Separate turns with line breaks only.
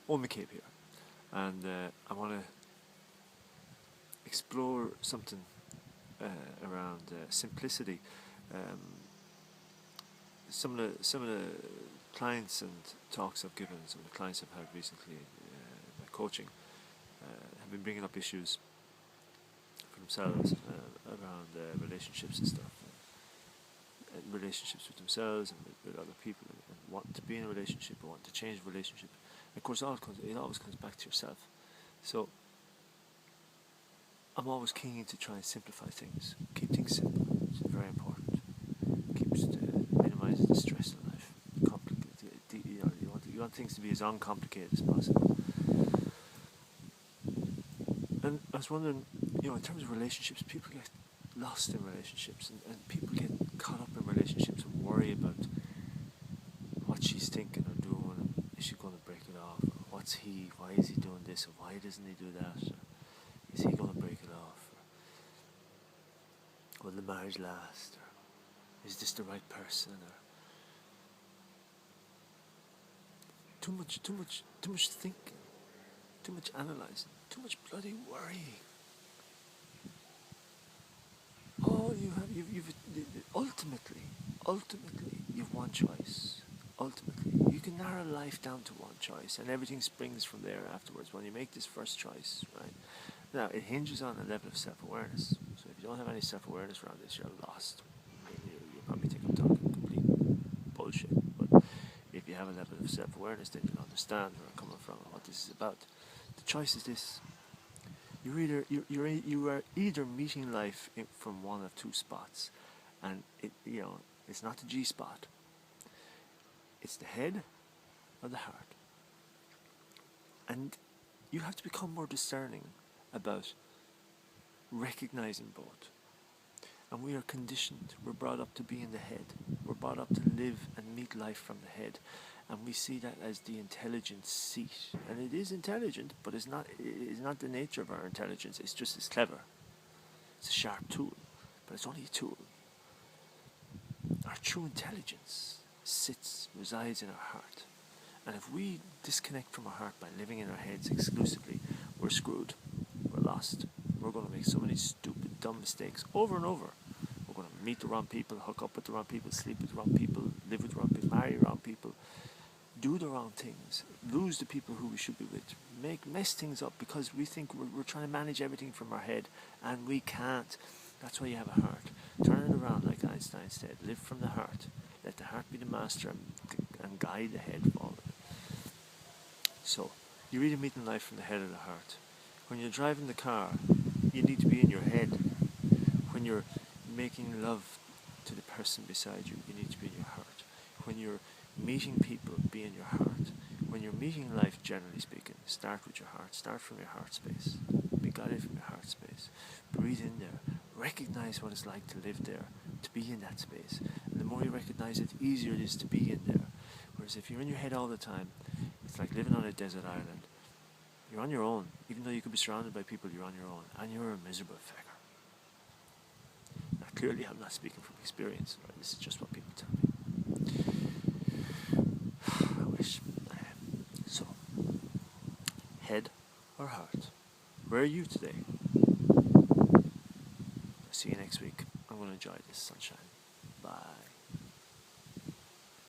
Owen McCabe here, and I want to explore something around simplicity. Um, some of the clients and talks I've given, some of the clients I've had recently in my coaching, have been bringing up issues for themselves around relationships and stuff, and relationships with themselves and with other people, and wanting to be in a relationship or wanting to change a relationship. And of course, it always comes back to yourself. So I'm always keen to try and simplify things, keep things simple. It's very important. Keeps minimises the stress in life. You want things to be as uncomplicated as possible. And I was wondering, in terms of relationships, people get lost in relationships, and people get caught up in relationships and worry about what she's thinking or doing, and is she going to break it off, or why is he doing this, or why doesn't he do that, or is he going to break it off, or will the marriage last, or is this the right person, or too much thinking, too much analysing, too much bloody worrying. Oh, you've ultimately, you've one choice. Ultimately, you can narrow life down to one choice, and everything springs from there afterwards. When you make this first choice, right? Now, it hinges on a level of self-awareness. So if you don't have any self-awareness around this, you're lost. You probably think I'm talking complete bullshit, but if you have a level of self-awareness, then you'll understand where I'm coming from and what this is about. The choice is this. You are either meeting life from one of two spots, and it's not the G spot. It's the head or the heart, and you have to become more discerning about recognizing both. And we are conditioned. We're brought up to be in the head. We're brought up to live and meet life from the head. And we see that as the intelligent seat. And it is intelligent, but it's not the nature of our intelligence. It's clever. It's a sharp tool, but it's only a tool. Our true intelligence resides in our heart. And if we disconnect from our heart by living in our heads exclusively, we're screwed. We're lost. We're going to make so many stupid, dumb mistakes over and over. We're going to meet the wrong people, hook up with the wrong people, sleep with the wrong people, live with the wrong people, marry the wrong people, do the wrong things, lose the people who we should be with, mess things up because we think we're trying to manage everything from our head, and we can't. That's why you have a heart. Turn it around, like Einstein said. Live from the heart. Let the heart be the master and guide the head forward. So, you're either meeting life from the head or the heart. When you're driving the car, you need to be in your head. When you're making love to the person beside you, you need to be in your heart. When you're meeting people, be in your heart. When you're meeting life, generally speaking, start with your heart. Start from your heart space. Be guided from your heart space. Breathe in there. Recognize what it's like to live there, to be in that space. And the more you recognize it, the easier it is to be in there. Whereas if you're in your head all the time, it's like living on a desert island. You're on your own. Even though you could be surrounded by people, you're on your own. And you're a miserable fecker. Now, clearly, I'm not speaking from experience. Right? This is just what people tell me. I wish. So, head or heart? Where are you today? See you next week. I'm going to enjoy this sunshine. Bye.